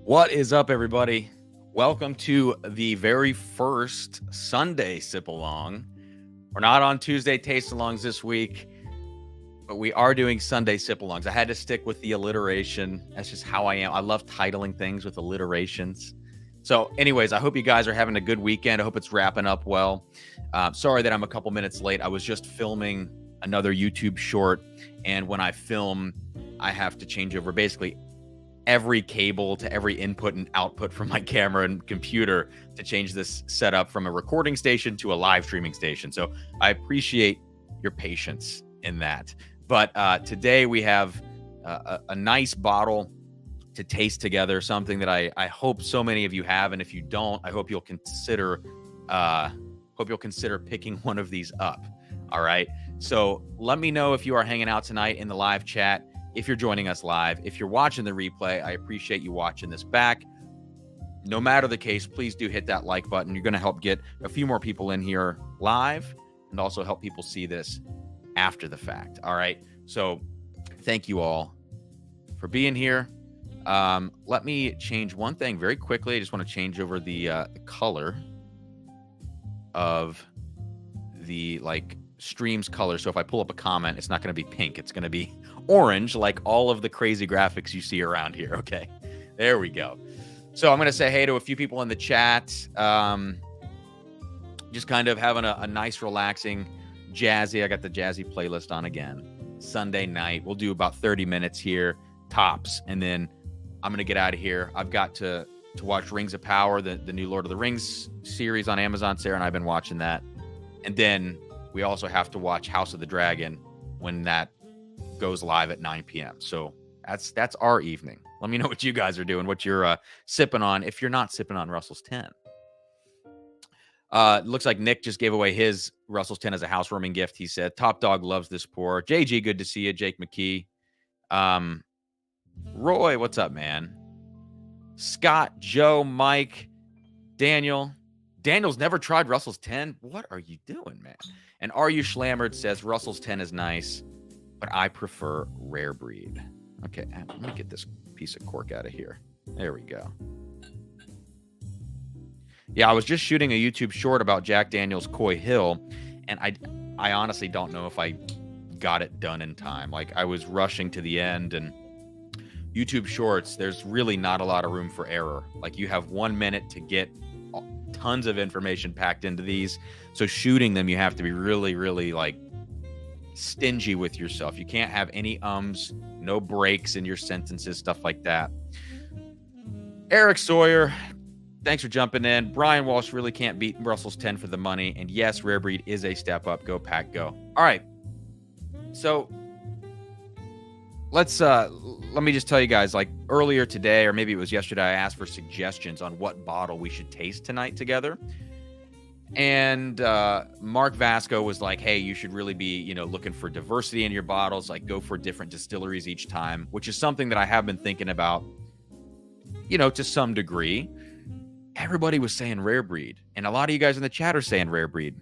What is up, everybody? Welcome to the very first Sunday Sipalong. We're not on Tuesday Tastealongs this week, but we are doing Sunday Sipalongs. I had to stick with the alliteration. That's just how I am. I love titling things with alliterations. So anyways, I hope you guys are having a good weekend. I hope it's wrapping up well. Sorry that I'm a couple minutes late. I was just filming another YouTube short, and when I film, I have to change over basically every cable to every input and output from my camera and computer to change this setup from a recording station to a live streaming station. So I appreciate your patience in that. But today we have a nice bottle to taste together, something that I hope so many of you have. And if you don't, I hope you'll consider picking one of these up. All right. So let me know if you are hanging out tonight in the live chat. If you're joining us live, if you're watching the replay, I appreciate you watching this back. No matter the case, please do hit that like button. You're going to help get a few more people in here live and also help people see this after the fact. All right. So thank you all for being here. Let me change one thing very quickly. I just want to change over the color of the stream's color. So if I pull up a comment, it's not going to be pink. It's going to be orange, like all of the crazy graphics you see around here. Okay, there we go. So I'm going to say hey to a few people in the chat. Just kind of having a nice, relaxing, jazzy. I got the jazzy playlist on again. Sunday night. We'll do about 30 minutes here, tops. And then I'm going to get out of here. I've got to watch Rings of Power, the new Lord of the Rings series on Amazon. Sarah and I have been watching that. And then we also have to watch House of the Dragon when that goes live at 9 p.m. So that's our evening. Let me know what you guys are doing, what you're sipping on, if you're not sipping on Russell's 10. Looks like Nick just gave away his Russell's 10 as a housewarming gift. He said, Top Dog loves this pour. JG, good to see you. Jake McKee. Roy, what's up, man? Scott, Joe, Mike, Daniel. Daniel's never tried Russell's 10. What are you doing, man? And Are You Schlammered says Russell's 10 is nice, but I prefer rare breed. Okay, let me get this piece of cork out of here. There we go. Yeah, I was just shooting a YouTube short about Jack Daniel's Coy Hill, and I honestly don't know if I got it done in time. Like, I was rushing to the end, and YouTube shorts, there's really not a lot of room for error. Like, you have 1 minute to get tons of information packed into these. So shooting them, you have to be really, really stingy with yourself. You can't have any no breaks in your sentences, stuff like that. Eric Sawyer, thanks for jumping in. Brian Walsh really can't beat Russell's 10 for the money. And yes, rare breed is a step up. Go Pack, go. All right. So let me just tell you guys, earlier today, or maybe it was yesterday, I asked for suggestions on what bottle we should taste tonight together. And Mark Vasco was like, hey, you should really be, looking for diversity in your bottles, go for different distilleries each time, which is something that I have been thinking about, to some degree. Everybody was saying rare breed, and a lot of you guys in the chat are saying rare breed.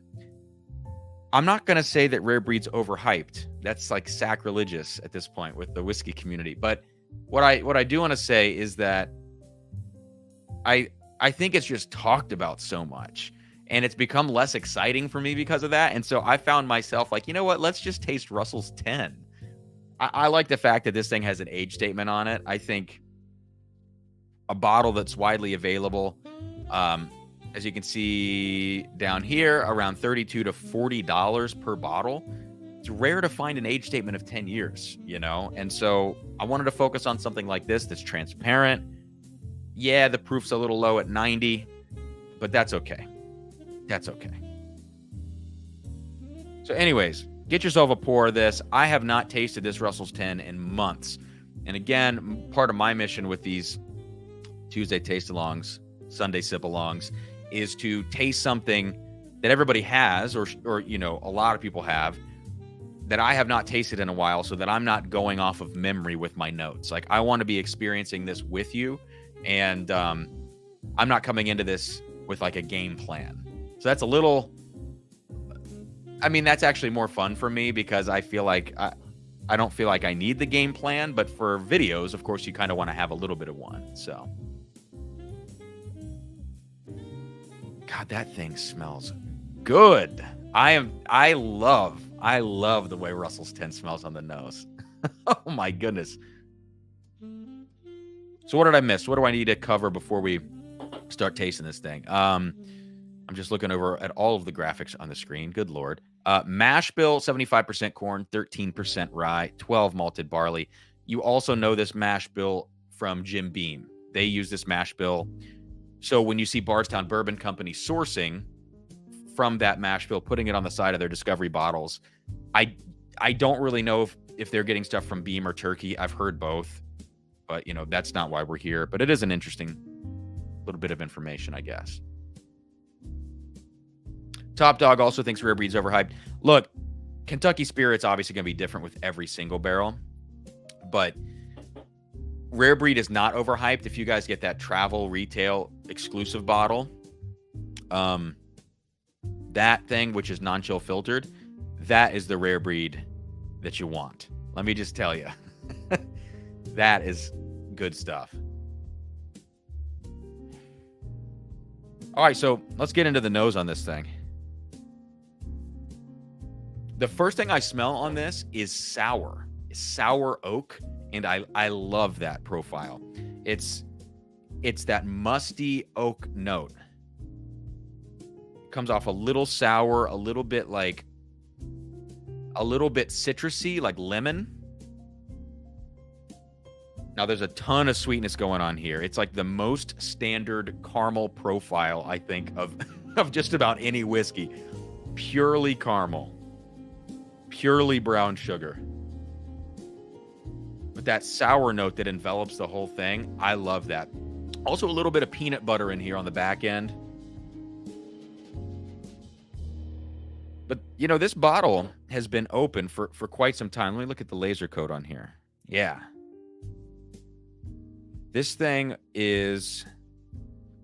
I'm not going to say that rare breed's overhyped. That's sacrilegious at this point with the whiskey community. But what I do want to say is that I think it's just talked about so much, and it's become less exciting for me because of that. And so I found myself you know what? Let's just taste Russell's 10. I like the fact that this thing has an age statement on it. I think a bottle that's widely available, as you can see down here, around $32 to $40 per bottle. It's rare to find an age statement of 10 years, And so I wanted to focus on something like this that's transparent. Yeah, the proof's a little low at 90, but that's okay. That's okay. So anyways, get yourself a pour of this. I have not tasted this Russell's 10 in months. And again, part of my mission with these Tuesday Taste-alongs, Sunday Sip-alongs, is to taste something that everybody has, or a lot of people have, that I have not tasted in a while, so that I'm not going off of memory with my notes. I want to be experiencing this with you, and I'm not coming into this with a game plan. So that's a little, that's actually more fun for me, because I feel like I don't feel like I need the game plan, but for videos, of course, you kind of want to have a little bit of one. So God, that thing smells good. I love the way Russell's 10 smells on the nose. Oh my goodness. So what did I miss? What do I need to cover before we start tasting this thing? I'm just looking over at all of the graphics on the screen. Good Lord. Mash bill, 75% corn, 13% rye, 12 malted barley. You also know this mash bill from Jim Beam. They use this mash bill. So when you see Bardstown Bourbon Company sourcing from that mash bill, putting it on the side of their Discovery bottles, I don't really know if they're getting stuff from Beam or Turkey. I've heard both, but that's not why we're here. But it is an interesting little bit of information, I guess. Top Dog also thinks Rare Breed's overhyped. Look, Kentucky Spirit's obviously going to be different with every single barrel, but Rare Breed is not overhyped. If you guys get that travel retail exclusive bottle, that thing, which is non-chill filtered, that is the Rare Breed that you want. Let me just tell you. That is good stuff. All right, so let's get into the nose on this thing. The first thing I smell on this is sour oak, and I love that profile. It's that musty oak note. It comes off a little sour, a little bit citrusy, like lemon. Now there's a ton of sweetness going on here. It's like the most standard caramel profile, I think, of just about any whiskey. Purely caramel. Purely brown sugar. With that sour note that envelops the whole thing. I love that. Also a little bit of peanut butter in here on the back end. But, this bottle has been open for quite some time. Let me look at the laser coat on here. Yeah. This thing is...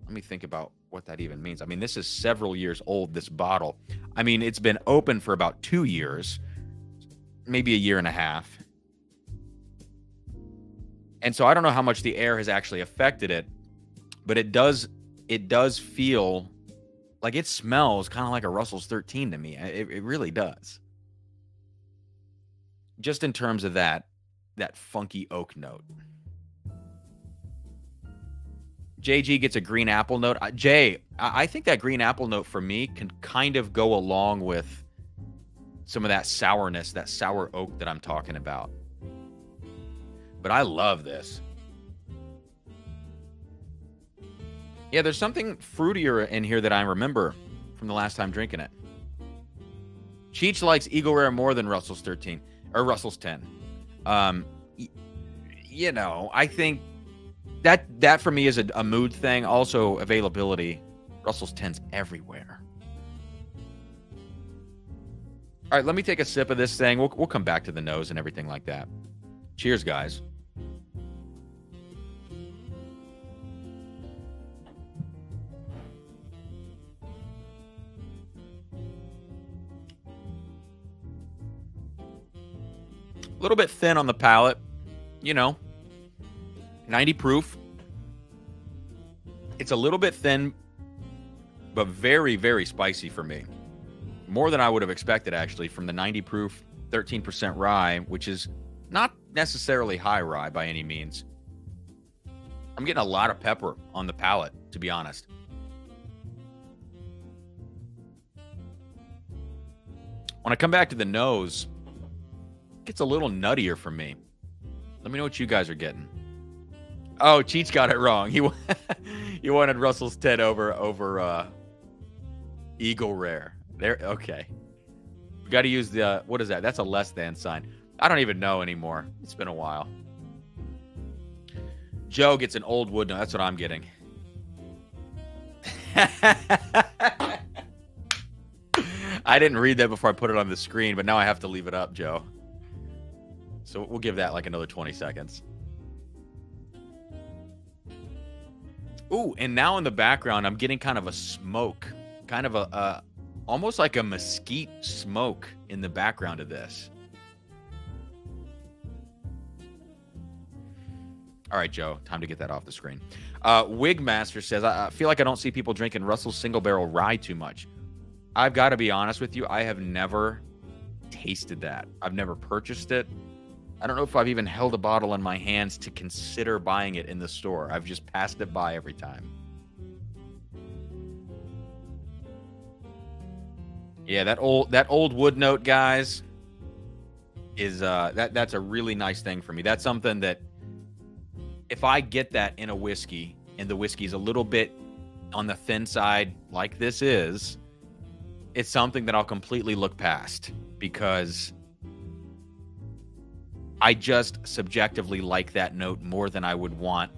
Let me think about what that even means. I mean, this is several years old, this bottle. I mean, it's been open for about 2 years. Maybe a year and a half. And so I don't know how much the air has actually affected it, but it does feel like it smells kind of like a Russell's 13 to me. It really does. Just in terms of that funky oak note. JG gets a green apple note. Jay, I think that green apple note for me can kind of go along with some of that sourness, that sour oak that I'm talking about. But I love this. Yeah, there's something fruitier in here that I remember from the last time drinking it. Cheech likes Eagle Rare more than Russell's 13 or Russell's 10. I think that for me is a mood thing. Also availability. Russell's 10's everywhere. All right, let me take a sip of this thing. We'll come back to the nose and everything like that. Cheers, guys. A little bit thin on the palate, 90 proof. It's a little bit thin, but very, very spicy for me. More than I would have expected, actually, from the 90 proof, 13% rye, which is not necessarily high rye by any means. I'm getting a lot of pepper on the palate, to be honest. When I come back to the nose, it gets a little nuttier for me. Let me know what you guys are getting. Oh, Cheech got it wrong. He wanted Russell's 10 over Eagle Rare. There, okay. We got to use the, what is that? That's a less than sign. I don't even know anymore. It's been a while. Joe gets an old wood note. That's what I'm getting. I didn't read that before I put it on the screen, but now I have to leave it up, Joe. So we'll give that like another 20 seconds. Ooh, and now in the background, I'm getting kind of a smoke. Kind of a almost like a mesquite smoke in the background of this. All right, Joe, time to get that off the screen. Wigmaster says, I feel like I don't see people drinking Russell's Single Barrel Rye too much. I've got to be honest with you. I have never tasted that. I've never purchased it. I don't know if I've even held a bottle in my hands to consider buying it in the store. I've just passed it by every time. Yeah, that old wood note, guys, is that's a really nice thing for me. That's something that if I get that in a whiskey and the whiskey's a little bit on the thin side like this is, it's something that I'll completely look past because I just subjectively like that note more than I would want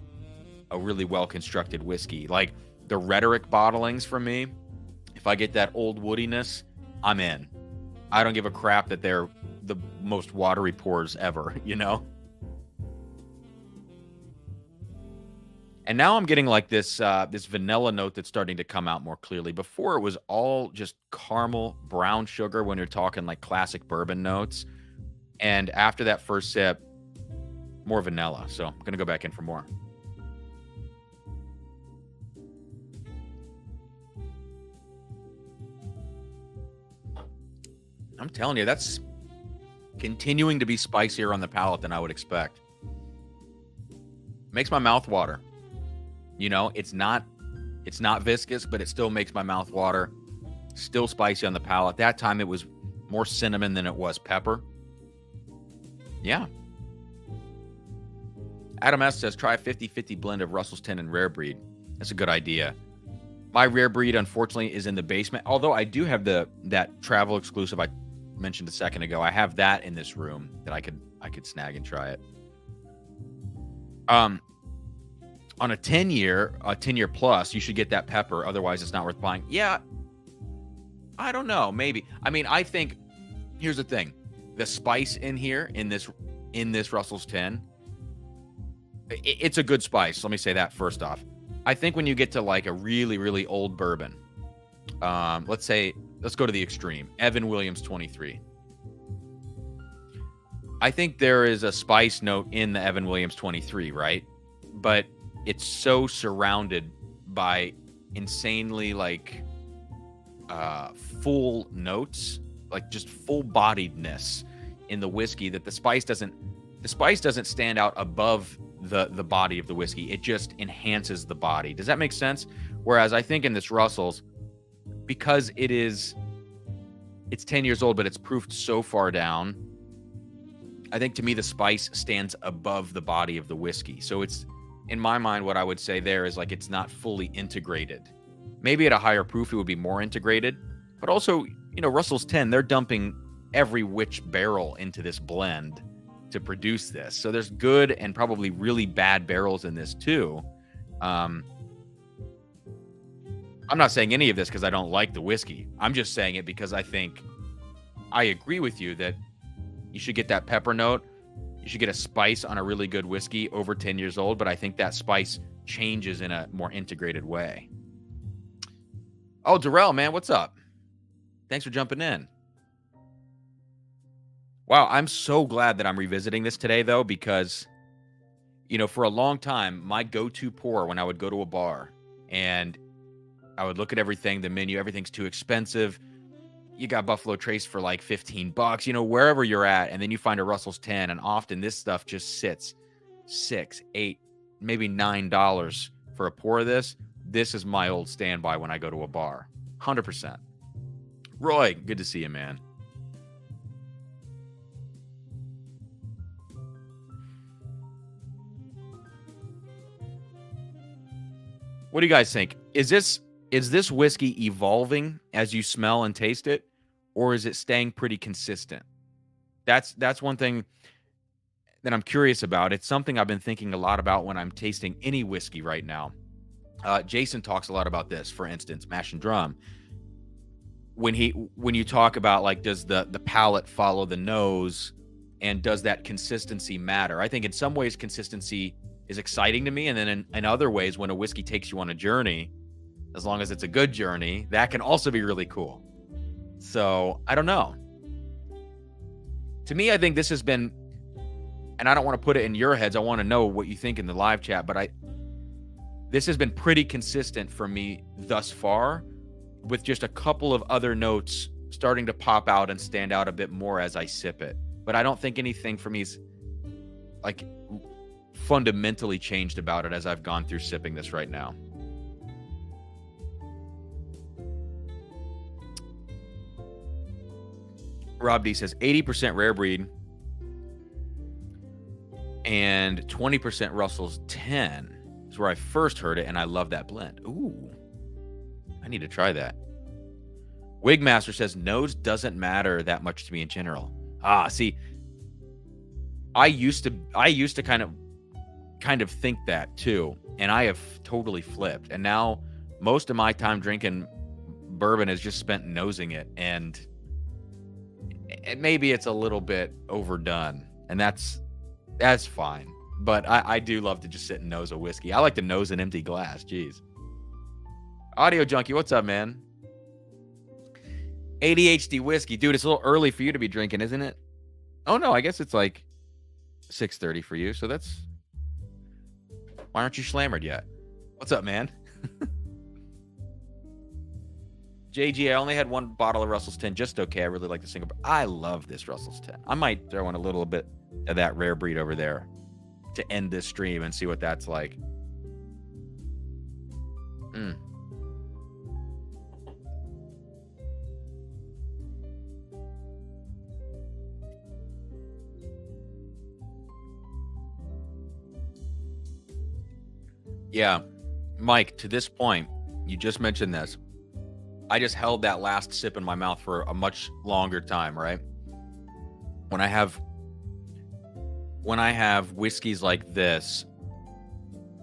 a really well-constructed whiskey. Like the rhetoric bottlings for me, if I get that old woodiness, I'm in. I don't give a crap that they're the most watery pours ever, you know? And now I'm getting like this this vanilla note that's starting to come out more clearly. Before it was all just caramel, brown sugar when you're talking like classic bourbon notes. And after that first sip, more vanilla. So I'm going to go back in for more. I'm telling you, that's continuing to be spicier on the palate than I would expect. Makes my mouth water. You know, it's not viscous, but it still makes my mouth water. Still spicy on the palate. That time it was more cinnamon than it was pepper. Yeah. Adam S. says, try a 50-50 blend of Russell's 10 and Rare Breed. That's a good idea. My Rare Breed, unfortunately, is in the basement. Although I do have that travel exclusive I mentioned a second ago. I have that in this room that I could snag and try it. On a 10-year plus, you should get that pepper. Otherwise, it's not worth buying. Yeah. I don't know. Maybe. I mean, I think, here's the thing. The spice in here, in this Russell's 10, it's a good spice. Let me say that first off. I think when you get to like a really, really old bourbon, let's go to the extreme. Evan Williams 23. I think there is a spice note in the Evan Williams 23, right? But it's so surrounded by insanely like full notes, like just full-bodiedness in the whiskey that the spice doesn't stand out above the body of the whiskey. It just enhances the body. Does that make sense? Whereas I think in this Russell's, because it's 10 years old, but it's proofed so far down, I think to me the spice stands above the body of the whiskey. So it's, in my mind, what I would say there is like it's not fully integrated. Maybe at a higher proof it would be more integrated, but also, you know, Russell's 10, they're dumping every which barrel into this blend to produce this. So there's good and probably really bad barrels in this too. I'm not saying any of this because I don't like the whiskey. I'm just saying it because I think I agree with you that you should get that pepper note. You should get a spice on a really good whiskey over 10 years old, but I think that spice changes in a more integrated way. Oh, Darrell, man, what's up? Thanks for jumping in. Wow, I'm so glad that I'm revisiting this today, though, because, you know, for a long time, my go-to pour when I would go to a bar and I would look at everything, the menu, everything's too expensive. You got Buffalo Trace for like $15, you know, wherever you're at. And then you find a Russell's 10. And often this stuff just sits $6, $8, maybe $9 for a pour of this. This is my old standby when I go to a bar. 100%. Roy, good to see you, man. What do you guys think? Is this whiskey evolving as you smell and taste it, or is it staying pretty consistent? That's one thing that I'm curious about. It's something I've been thinking a lot about when I'm tasting any whiskey right now. Jason talks a lot about this, for instance, Mash and Drum. When you talk about like, does the palate follow the nose, and does that consistency matter? I think in some ways consistency is exciting to me, and then in other ways, when a whiskey takes you on a journey, as long as it's a good journey, that can also be really cool. So I don't know. To me, I think this has been and I don't want to put it in your heads. I want to know what you think in the live chat, but this has been pretty consistent for me thus far, with just a couple of other notes starting to pop out and stand out a bit more as I sip it. But I don't think anything for me is like fundamentally changed about it as I've gone through sipping this right now. Rob D says 80% rare breed and 20% Russell's 10 is where I first heard it, and I love that blend. Ooh, I need to try that. Wigmaster says nose doesn't matter that much to me in general. See, I used to kind of think that too, and I have totally flipped. And now most of my time drinking bourbon is just spent nosing it, and maybe it's a little bit overdone, and that's fine. But I do love to just sit and nose a whiskey. I like to nose an empty glass. Jeez. Audio Junkie, what's up, man? ADHD whiskey. Dude, it's a little early for you to be drinking, isn't it? Oh, no, I guess it's like 6:30 for you, so that's... Why aren't you slammered yet? What's up, man? JG, I only had one bottle of Russell's 10. Just okay. I really like the single. I love this Russell's 10. I might throw in a little bit of that rare breed over there to end this stream and see what that's like. Yeah. Mike, to this point, you just mentioned this. I just held that last sip in my mouth for a much longer time, right? When I have whiskeys like this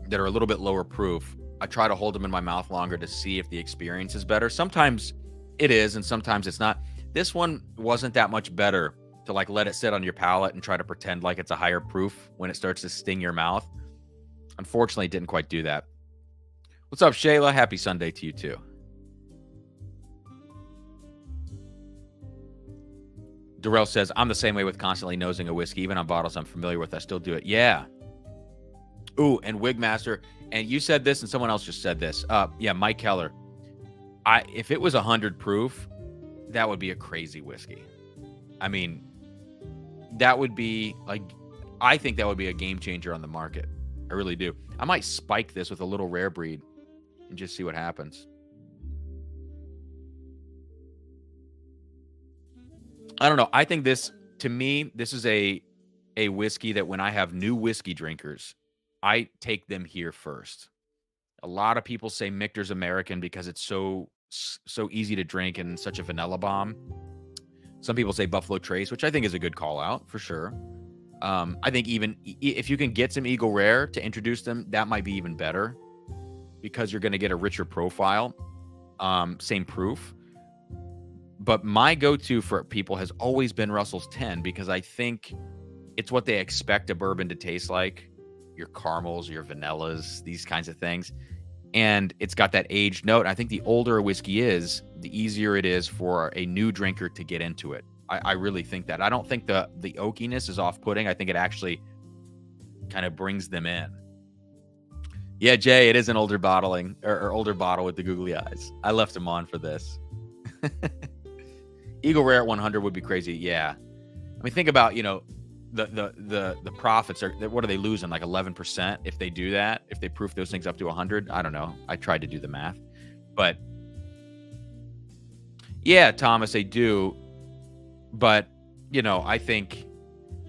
that are a little bit lower proof, I try to hold them in my mouth longer to see if the experience is better. Sometimes it is, and sometimes it's not. This one wasn't that much better to like let it sit on your palate and try to pretend like it's a higher proof when it starts to sting your mouth. Unfortunately, it didn't quite do that. What's up, Shayla? Happy Sunday to you too. Darrell says, I'm the same way with constantly nosing a whiskey. Even on bottles I'm familiar with, I still do it. Yeah. Ooh, and Wigmaster. And you said this and someone else just said this. Yeah, Mike Keller. If it was 100 proof, that would be a crazy whiskey. I mean, that would be like, I think that would be a game changer on the market. I really do. I might spike this with a little rare breed and just see what happens. I don't know. I think this, to me, this is a whiskey that when I have new whiskey drinkers, I take them here first. A lot of people say Michter's American because it's so easy to drink and such a vanilla bomb. Some people say Buffalo Trace, which I think is a good call out for sure. I think even if you can get some Eagle Rare to introduce them, that might be even better because you're going to get a richer profile. Same proof. But my go-to for people has always been Russell's 10 because I think it's what they expect a bourbon to taste like. Your caramels, your vanillas, these kinds of things. And it's got that aged note. I think the older a whiskey is, the easier it is for a new drinker to get into it. I really think that. I don't think the oakiness is off-putting. I think it actually kind of brings them in. Yeah, Jay, it is an older bottling or older bottle with the googly eyes. I left him on for this. Eagle Rare at 100 would be crazy. Yeah. I mean, think about, the profits are, what are they losing? Like 11% if they do that, if they proof those things up to 100. I don't know. I tried to do the math, but yeah, Thomas, they do. But, I think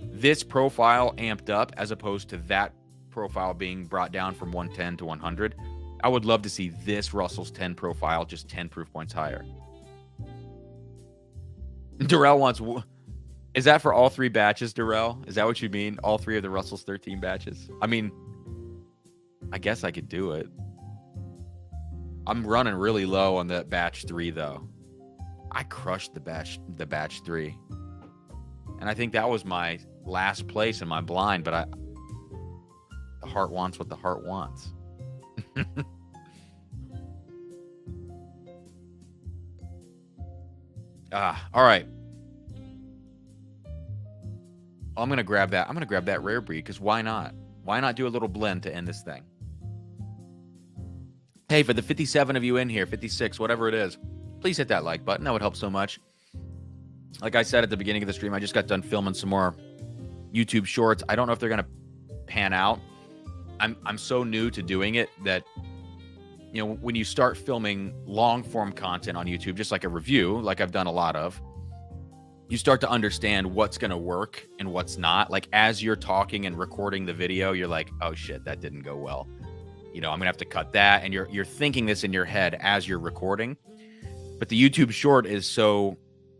this profile amped up as opposed to that profile being brought down from 110 to 100. I would love to see this Russell's 10 profile just 10 proof points higher. Darrell wants... Is that for all 3 batches, Darrell? Is that what you mean? All 3 of the Russell's 13 batches? I mean, I guess I could do it. I'm running really low on the batch 3, though. I crushed the batch 3. And I think that was my last place in my blind, but the heart wants what the heart wants. All right. I'm gonna grab that. I'm gonna grab that rare breed because why not? Why not do a little blend to end this thing? Hey, for the 57 of you in here, 56, whatever it is, please hit that like button. That would help so much. Like I said at the beginning of the stream, I just got done filming some more YouTube shorts. I don't know if they're gonna pan out. I'm so new to doing it that, you know, when you start filming long form content on YouTube, just like a review, like I've done a lot of, you start to understand what's going to work and what's not. Like as you're talking and recording the video, you're like, oh shit, that didn't go well. You know, I'm gonna have to cut that. And you're thinking this in your head as you're recording. But the YouTube short is so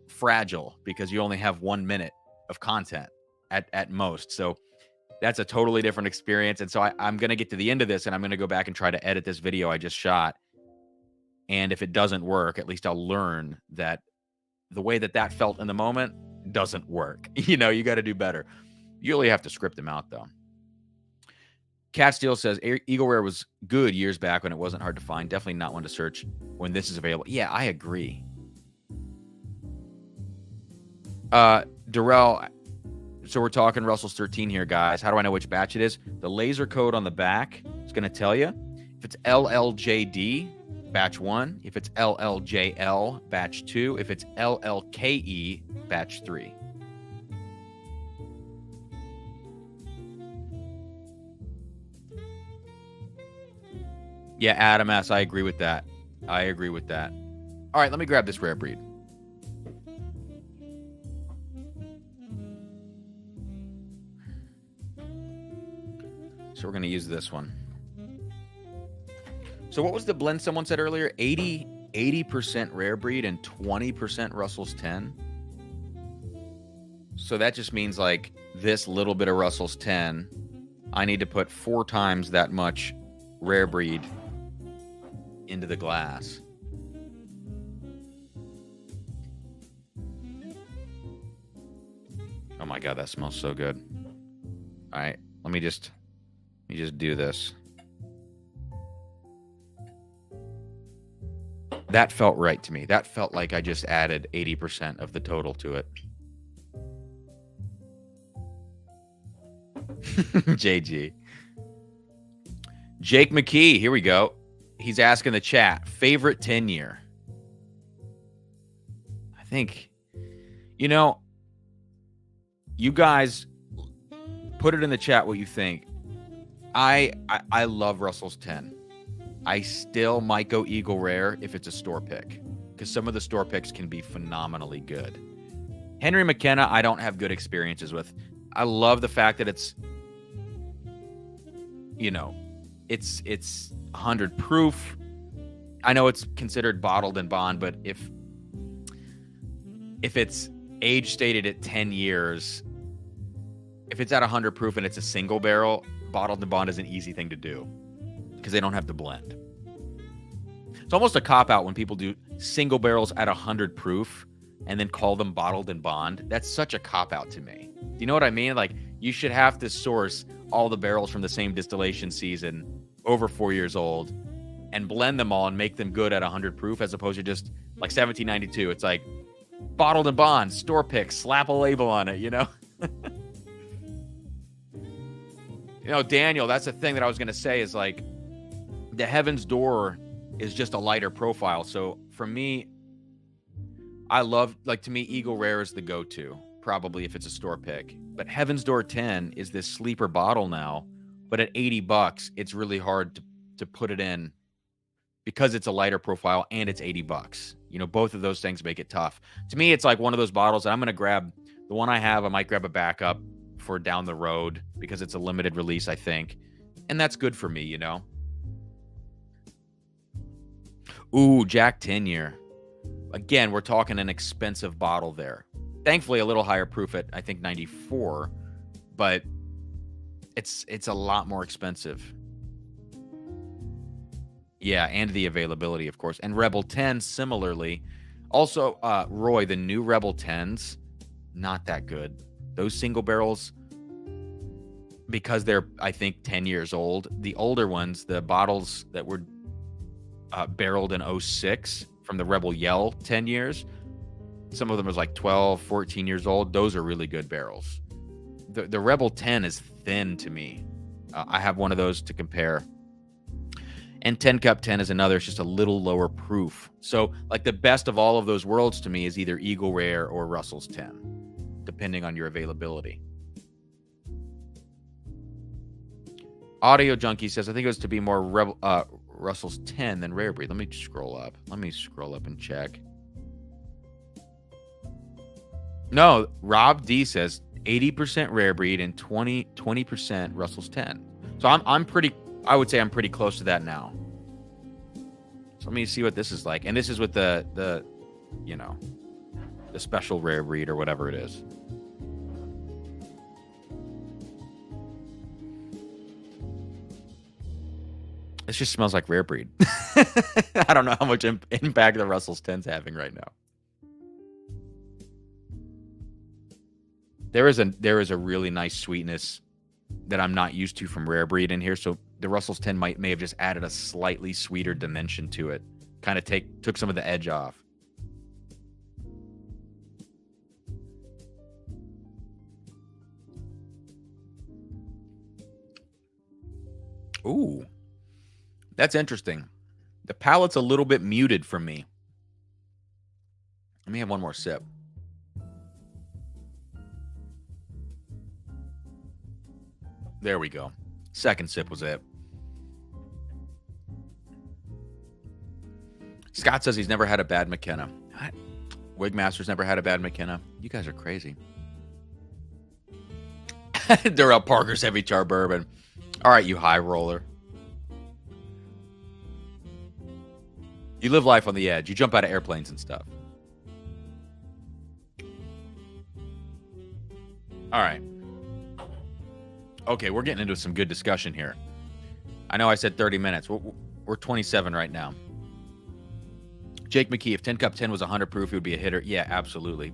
fragile because you only have 1 minute of content at most. So that's a totally different experience. And so I'm going to get to the end of this and I'm going to go back and try to edit this video I just shot. And if it doesn't work, at least I'll learn that the way that felt in the moment doesn't work. You know, you got to do better. You really have to script them out though. Cat Steel says Eagle Rare was good years back when it wasn't hard to find. Definitely not one to search when this is available. Yeah, I agree. Darrell, so we're talking Russell's 13 here, guys. How do I know which batch it is? The laser code on the back is going to tell you. If it's LLJD, batch 1. If it's LLJL, batch 2. If it's LLKE, batch 3. Yeah, Adam S. I agree with that. I agree with that. All right, let me grab this rare breed. So we're going to use this one. So what was the blend someone said earlier? 80% rare breed and 20% Russell's 10. So that just means like this little bit of Russell's 10, I need to put 4 times that much rare breed into the glass. Oh my God, that smells so good. All right, let me just do this. That felt right to me. That felt like I just added 80% of the total to it. JG. Jake McKee, here we go. He's asking the chat, favorite 10-year. I think, you know, you guys put it in the chat what you think. I love Russell's 10. I still might go Eagle Rare if it's a store pick because some of the store picks can be phenomenally good. Henry McKenna, I don't have good experiences with. I love the fact that it's, you know, it's 100 proof. I know it's considered bottled and bond, but if it's age stated at 10 years, if it's at 100 proof and it's a single barrel, bottled and bond is an easy thing to do because they don't have to blend. It's almost a cop-out when people do single barrels at 100 proof and then call them bottled and bond. That's such a cop-out to me. Do you know what I mean? Like, you should have to source all the barrels from the same distillation season over 4 years old and blend them all and make them good at 100 proof as opposed to just like 1792. It's like bottled and bond, store pick, slap a label on it, you know? You know, Daniel, that's the thing that I was going to say is like the Heaven's Door is just a lighter profile. So for me, I love, like, to me, Eagle Rare is the go-to, probably if it's a store pick. But Heaven's Door 10 is this sleeper bottle now, but at $80, it's really hard to put it in because it's a lighter profile and it's $80. You know, both of those things make it tough. To me, it's like one of those bottles that I'm going to grab. The one I have, I might grab a backup for down the road because it's a limited release, I think. And that's good for me, you know? Ooh, Jack 10-year. Again, we're talking an expensive bottle there. Thankfully, a little higher proof at, I think, 94. But it's a lot more expensive. Yeah, and the availability, of course. And Rebel 10, similarly. Also, Roy, the new Rebel 10s, not that good. Those single barrels, because they're, I think, 10 years old. The older ones, the bottles that were barreled in 06 from the Rebel Yell 10 years, some of them was like 12, 14 years old. Those are really good barrels. the Rebel 10 is thin to me. I have one of those to compare. And 10 Cup 10 is another. It's just a little lower proof. So, like, the best of all of those worlds to me is either Eagle Rare or Russell's 10, depending on your availability. Audio Junkie says, I think it was to be more Russell's 10 than Rare Breed. Let me scroll up. And check. No, Rob D says 80% Rare Breed and 20% Russell's 10. So I would say I'm pretty close to that now. So let me see what this is like. And this is with the special Rare Breed or whatever it is. This just smells like Rare Breed. I don't know how much impact the Russell's 10's having right now. There is a really nice sweetness that I'm not used to from Rare Breed in here. So the Russell's 10 may have just added a slightly sweeter dimension to it. Kind of took some of the edge off. Ooh. That's interesting. The palate's a little bit muted for me. Let me have one more sip. There we go. Second sip was it. Scott says he's never had a bad McKenna. Wigmaster's never had a bad McKenna. You guys are crazy. Darrell Parker's Heavy Char Bourbon. All right, you high roller. You live life on the edge. You jump out of airplanes and stuff. All right. Okay, we're getting into some good discussion here. I know I said 30 minutes. We're 27 right now. Jake McKee, if 10 Cup 10 was 100 proof, it would be a hitter. Yeah, absolutely.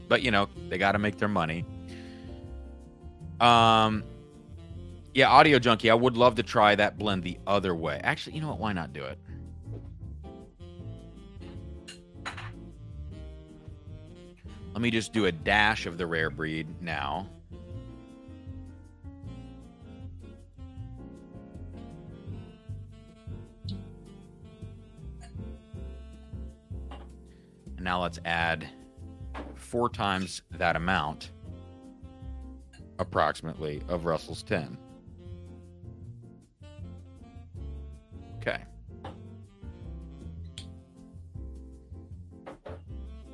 But, they got to make their money. Yeah, Audio Junkie, I would love to try that blend the other way. Actually, you know what? Why not do it? Let me just do a dash of the Rare Breed now. And now let's add 4 times that amount, approximately, of Russell's 10. Okay.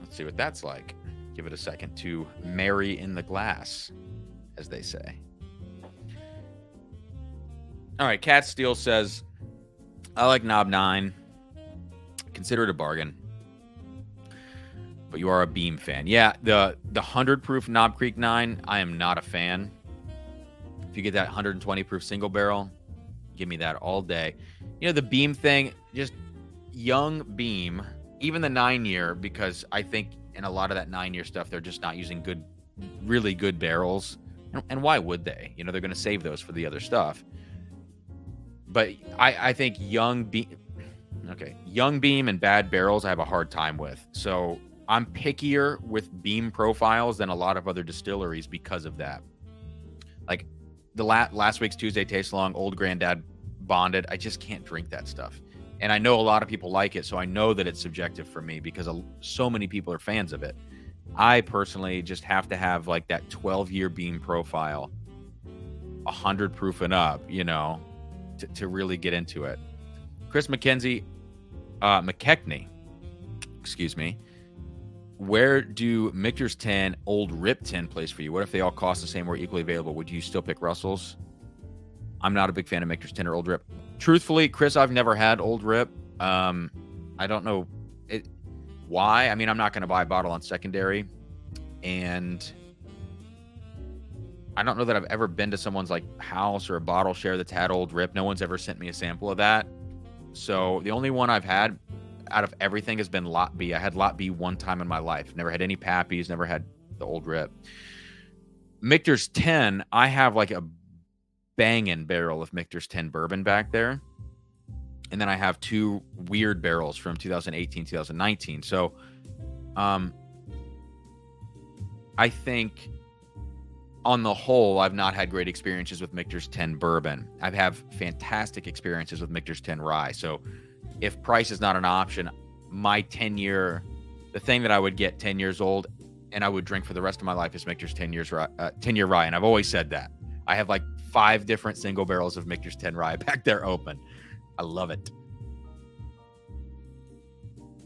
Let's see what that's like. Give it a second to marry in the glass, as they say. All right, Cat Steel says, I like Knob 9. Consider it a bargain. But you are a Beam fan. Yeah, the 100 proof Knob Creek 9, I am not a fan. If you get that 120 proof single barrel, give me that all day. The Beam thing, just young Beam, even the 9-year, because I think in a lot of that 9-year stuff, they're just not using really good barrels. And why would they? They're going to save those for the other stuff. But I think young Beam and bad barrels I have a hard time with. So I'm pickier with Beam profiles than a lot of other distilleries because of that. Like the last week's Tuesday Tastealong, Old Granddad Bonded, I just can't drink that stuff. And I know a lot of people like it, so I know that it's subjective for me because so many people are fans of it. I personally just have to have like that 12-year Beam profile, 100 proof and up, to really get into it. Chris McKechnie, excuse me. Where do Michter's 10, Old Rip 10 place for you? What if they all cost the same or equally available? Would you still pick Russell's? I'm not a big fan of Michter's 10 or Old Rip. Truthfully, Chris, I've never had Old Rip. I don't know why. I mean, I'm not going to buy a bottle on secondary. And I don't know that I've ever been to someone's like house or a bottle share that's had Old Rip. No one's ever sent me a sample of that. So the only one I've had out of everything has been Lot B. I had Lot B one time in my life. Never had any Pappies, never had the Old Rip. Michter's 10, I have like a banging barrel of Michter's 10 bourbon back there. And then I have 2 weird barrels from 2018, 2019. So I think on the whole, I've not had great experiences with Michter's 10 bourbon. I've had fantastic experiences with Michter's 10 rye. So if price is not an option, my 10-year, the thing that I would get 10 years old and I would drink for the rest of my life is Michter's 10-year rye. And I've always said that. I have like 5 different single barrels of Michter's 10 rye back there open. I love it.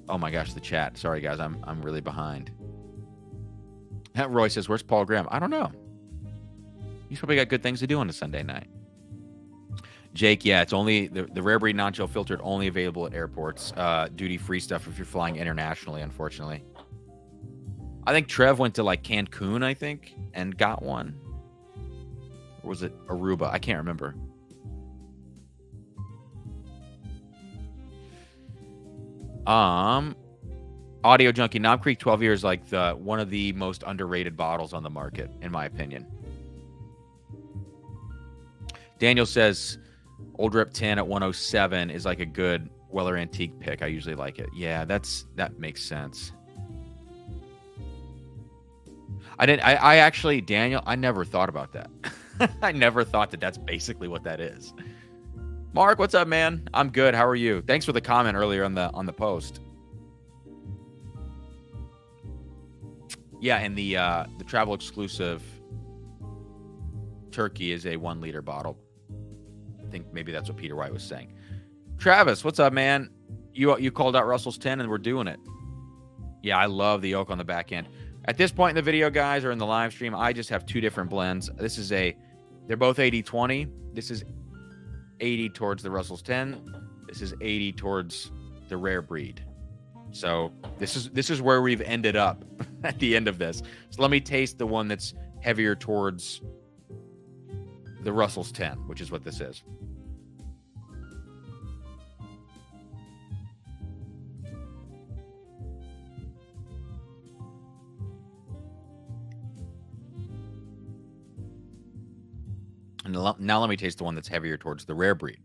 Oh my gosh, the chat. Sorry guys, I'm really behind. Roy says, "Where's Paul Graham?" I don't know. He's probably got good things to do on a Sunday night. Jake, yeah, it's only the rare breed non-chill filtered, only available at airports. Duty-free stuff if you're flying internationally, unfortunately. I think Trev went to like Cancun, I think, and got one. Or was it Aruba? I can't remember. Audio Junkie, Knob Creek 12 years, like one of the most underrated bottles on the market, in my opinion. Daniel says Old Rip 10 at 107 is like a good Weller Antique pick. I usually like it. Yeah, that makes sense. I actually, Daniel, I never thought about that. I never thought that that's basically what that is. Mark, what's up, man? I'm good. How are you? Thanks for the comment earlier on the post. Yeah, and the travel exclusive turkey is a 1 liter bottle. I think maybe that's what Peter White was saying. Travis, what's up, man? You called out Russell's 10 and we're doing it. Yeah, I love the oak on the back end. At this point in the video, guys, or in the live stream, I just have 2 different blends. They're both 80-20. This is 80 towards the Russell's 10. This is 80 towards the rare breed. So this is where we've ended up at the end of this. So let me taste the one that's heavier towards the Russell's 10, which is what this is. And now let me taste the one that's heavier towards the rare breed.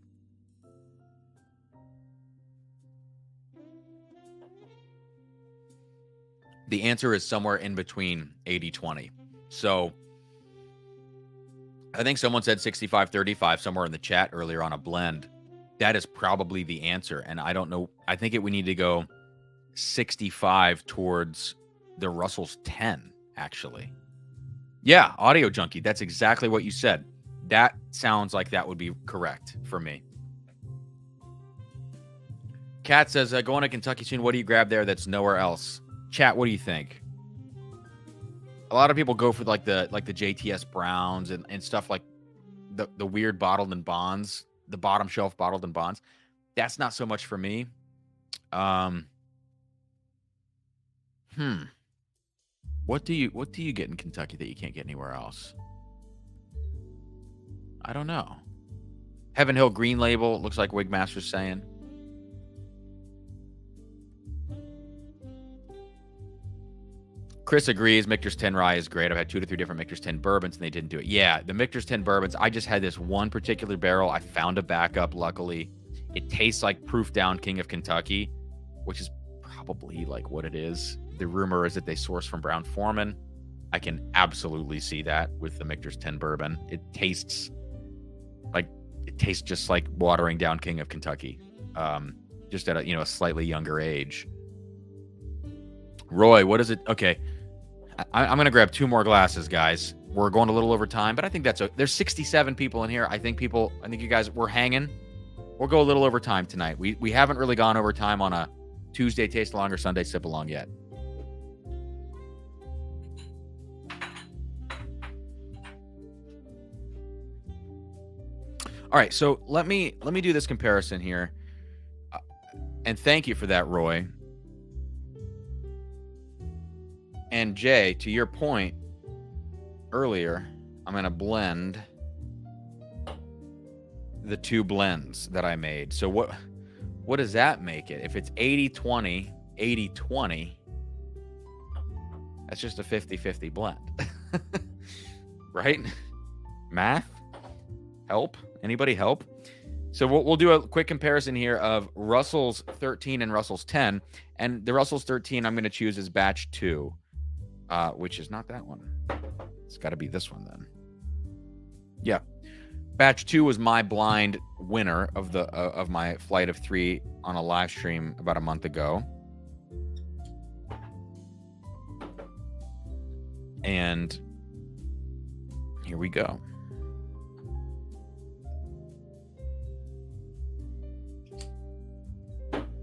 The answer is somewhere in between 80-20. So I think someone said 65-35 somewhere in the chat earlier on a blend. That is probably the answer. And I don't know. I think we need to go 65 towards the Russell's 10, actually. Yeah, Audio Junkie. That's exactly what you said. That sounds like that would be correct for me. Kat says, going to Kentucky soon. What do you grab there that's nowhere else? Chat, what do you think? A lot of people go for like the JTS Browns and stuff like the weird bottled in bonds, the bottom shelf bottled in bonds. That's not so much for me. What do you get in Kentucky that you can't get anywhere else? I don't know. Heaven Hill Green Label, looks like Wigmaster's saying. Chris agrees. Michter's 10 rye is great. I've had 2 to 3 different Michter's 10 bourbons, and they didn't do it. Yeah, the Michter's 10 bourbons, I just had this one particular barrel. I found a backup, luckily. It tastes like Proof Down King of Kentucky, which is probably like what it is. The rumor is that they source from Brown Forman. I can absolutely see that with the Michter's 10 bourbon. It tastes just like Watering Down King of Kentucky, just at a slightly younger age. Roy, what is it? Okay, I'm gonna grab 2 more glasses, guys. We're going a little over time, but I think there's 67 people in here. I think you guys, we're hanging. We'll go a little over time tonight. We haven't really gone over time on a Tuesday Tastealong or Sunday Sipalong yet. All right, so let me do this comparison here, and thank you for that, Roy. And Jay, to your point earlier, I'm going to blend the 2 blends that I made. So what does that make it? If it's 80-20, 80-20, that's just a 50-50 blend. Right? Math? Help? Anybody help? So we'll do a quick comparison here of Russell's 13 and Russell's 10. And the Russell's 13 I'm going to choose as batch 2. which is not that one. It's got to be this one then. Yeah. Batch 2 was my blind winner of my flight of 3 on a live stream about a month ago. And here we go.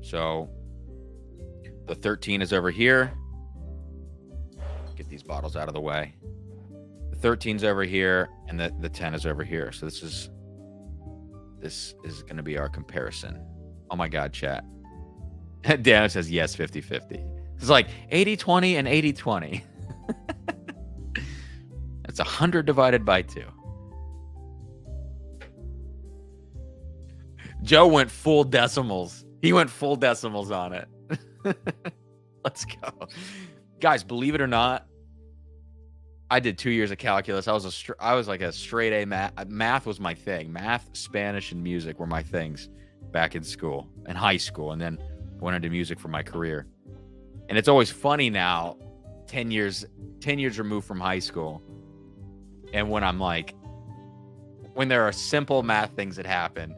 So the 13 is over here. Get these bottles out of the way. The 13's over here, and the 10 is over here. So this is going to be our comparison. Oh my God, chat. Dan says yes, 50-50. It's like 80-20 and 80-20. That's 100 divided by 2. Joe went full decimals. He went full decimals on it. Let's go. Guys, believe it or not, I did 2 years of calculus. I was like a straight A math. Math was my thing. Math, Spanish, and music were my things back in school, in high school, and then went into music for my career. And it's always funny now, 10 years removed from high school, and when there are simple math things that happen,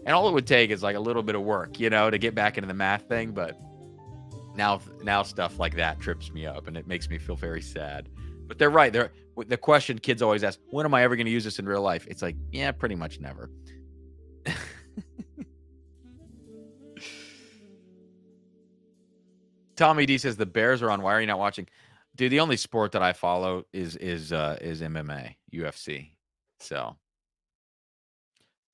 and all it would take is like a little bit of work, to get back into the math thing. But now stuff like that trips me up, and it makes me feel very sad. But they're right. The question kids always ask, when am I ever going to use this in real life? It's like, yeah, pretty much never. Tommy D says the Bears are on. Why are you not watching? Dude, the only sport that I follow is MMA, UFC. So,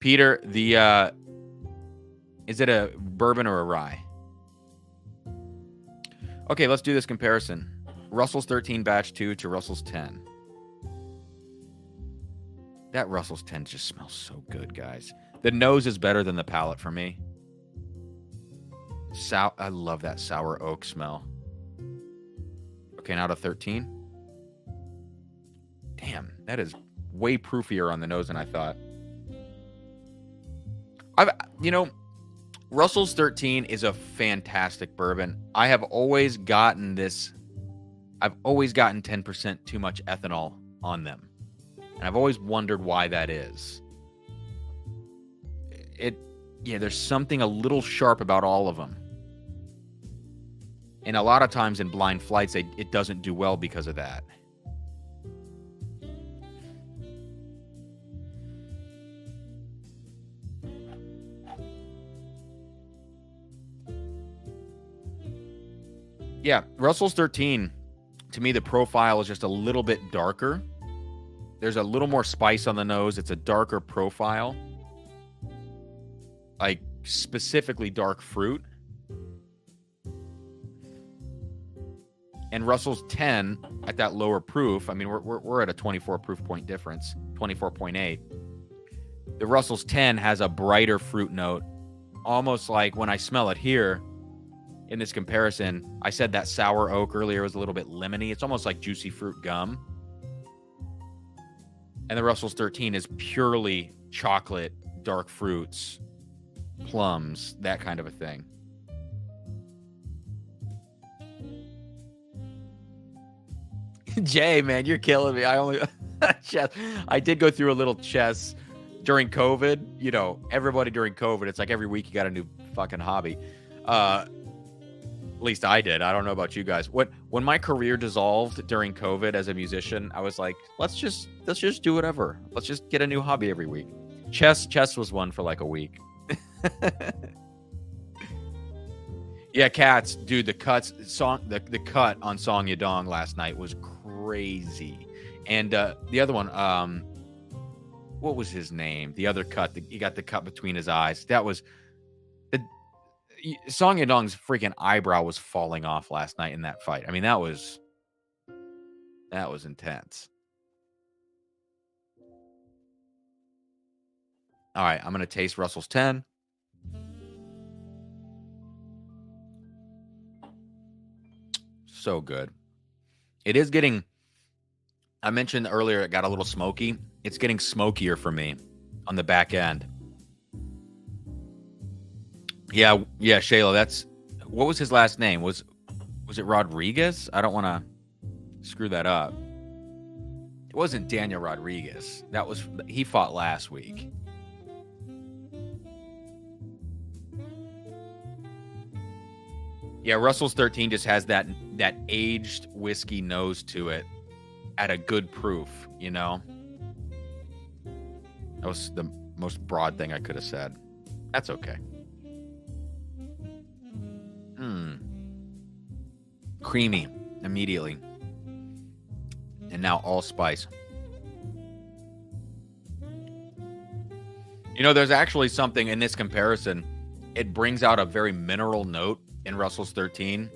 Peter, is it a bourbon or a rye? Okay, let's do this comparison. Russell's 13 batch 2 to Russell's 10. That Russell's 10 just smells so good, guys. The nose is better than the palate for me. I love that sour oak smell. Okay, now to 13. Damn, that is way proofier on the nose than I thought. Russell's 13 is a fantastic bourbon. I have always gotten 10% too much ethanol on them. And I've always wondered why that is. There's something a little sharp about all of them. And a lot of times in blind flights, it doesn't do well because of that. Yeah, Russell's 13, to me, the profile is just a little bit darker. There's a little more spice on the nose. It's a darker profile. Like, specifically dark fruit. And Russell's 10 at that lower proof, I mean, we're at a 24 proof point difference, 24.8. The Russell's 10 has a brighter fruit note, almost like when I smell it here in this comparison. I said that sour oak earlier was a little bit lemony. It's almost like juicy fruit gum. And the Russell's 13 is purely chocolate, dark fruits, plums, that kind of a thing. Jay, man, you're killing me. I did go through a little chess during COVID. Everybody during COVID, it's like every week you got a new fucking hobby. At least I did. I don't know about you guys. When my career dissolved during COVID as a musician, I was like, let's just do whatever. Let's just get a new hobby every week. Chess was one for like a week. Yeah, Cats, dude, the cut on Song Yadong last night was crazy. And the other one, what was his name? The other cut, he got the cut between his eyes. That was Song Yadong's freaking eyebrow was falling off last night in that fight. I mean, that was intense. All right, I'm going to taste Russell's 10. So good. It is getting, I mentioned earlier, it got a little smoky. It's getting smokier for me on the back end. Yeah, Shayla, what was his last name? Was it Rodriguez? I don't want to screw that up. It wasn't Daniel Rodriguez. He fought last week. Yeah, Russell's 13 just has that aged whiskey nose to it at a good proof, you know? That was the most broad thing I could have said. That's okay. Creamy immediately. And now allspice. You know, there's actually something in this comparison. It brings out a very mineral note in Russell's 13.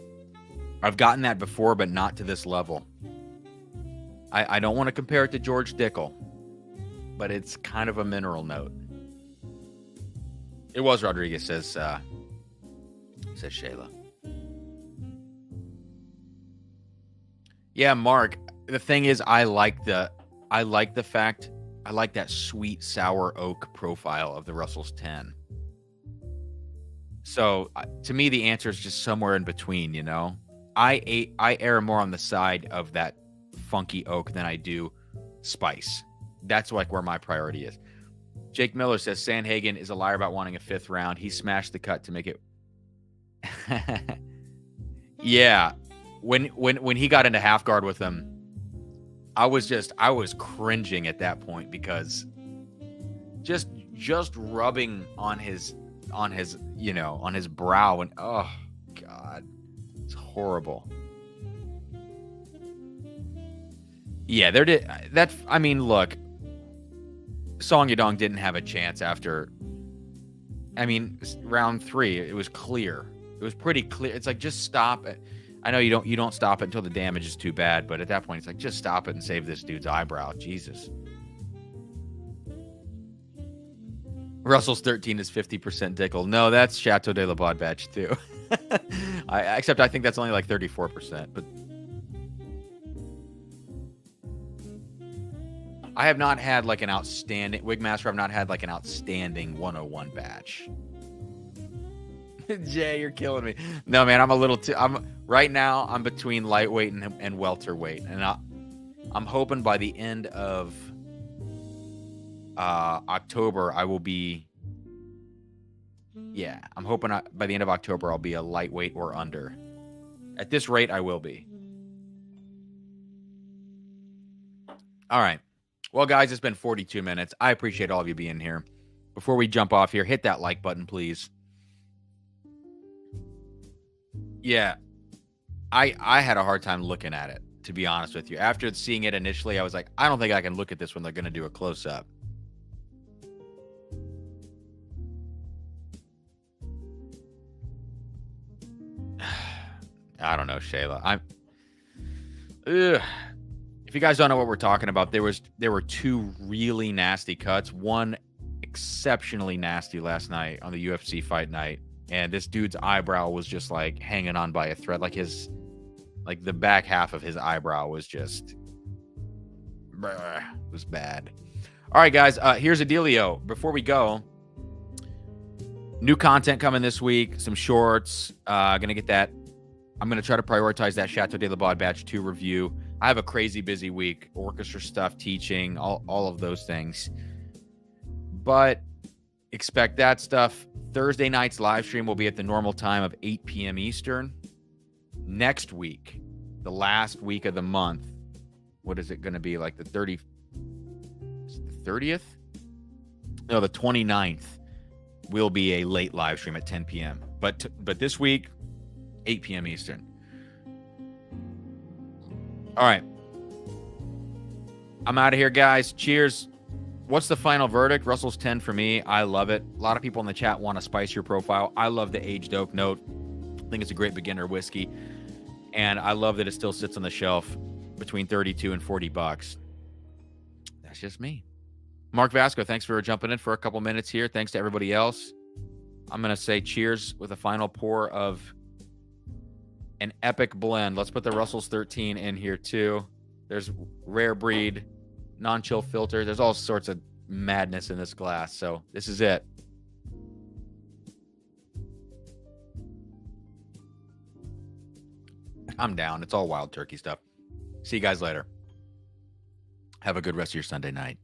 I've gotten that before, but not to this level. I don't want to compare it to George Dickel, but it's kind of a mineral note. It was Rodriguez, says Shayla. Yeah, Mark. The thing is, I like that sweet sour oak profile of the Russell's 10. So to me, the answer is just somewhere in between, you know. I err more on the side of that funky oak than I do spice. That's like where my priority is. Jake Miller says Sandhagen is a liar about wanting a 5th round. He smashed the cut to make it. Yeah, when he got into half guard with him, I was cringing at that point because just rubbing on his brow and oh god, it's horrible. Yeah, look, Song Yadong didn't have a chance after. Round 3, it was clear. It was pretty clear. It's like, just stop it. I know you don't stop it until the damage is too bad, but at that point, it's like, just stop it and save this dude's eyebrow. Jesus. Russell's 13 is 50% Dickel. No, that's Chateau de la Baude batch too. Except I think that's only like 34%. But I have not had like an outstanding Wigmaster. I've not had like an outstanding 101 batch. Jay, you're killing me. No, man, right now I'm between lightweight and welterweight, and I'm hoping by the end of October I will be. Yeah, I'm hoping by the end of October I'll be a lightweight or under. At this rate, I will be. All right. Well, guys, it's been 42 minutes. I appreciate all of you being here. Before we jump off here, hit that like button, please. Yeah, I had a hard time looking at it, to be honest with you. After seeing it initially, I was like, I don't think I can look at this when they're going to do a close-up. I don't know, Shayla. If you guys don't know what we're talking about, there were 2 really nasty cuts. One exceptionally nasty last night on the UFC fight night. And this dude's eyebrow was just like hanging on by a thread. Like the back half of his eyebrow was just, it was bad. All right, guys, here's a dealio. Before we go, new content coming this week, some shorts, gonna get that. I'm gonna try to prioritize that Chateau de la Baude Batch 2 review. I have a crazy busy week, orchestra stuff, teaching, all of those things. But expect that stuff. Thursday night's live stream will be at the normal time of 8 p.m. Eastern. Next week, the last week of the month, what is it going to be? Like the 30th? No, the 29th will be a late live stream at 10 p.m. But this week, 8 p.m. Eastern. All right. I'm out of here, guys. Cheers. What's the final verdict? Russell's 10 for me. I love it. A lot of people in the chat want a spicier profile. I love the aged oak note. I think it's a great beginner whiskey. And I love that it still sits on the shelf between $32 and $40. That's just me. Mark Vasco, thanks for jumping in for a couple minutes here. Thanks to everybody else. I'm going to say cheers with a final pour of an epic blend. Let's put the Russell's 13 in here too. There's rare breed, non-chill filter. There's all sorts of madness in this glass. So this is it. I'm down. It's all wild turkey stuff. See you guys later. Have a good rest of your Sunday night.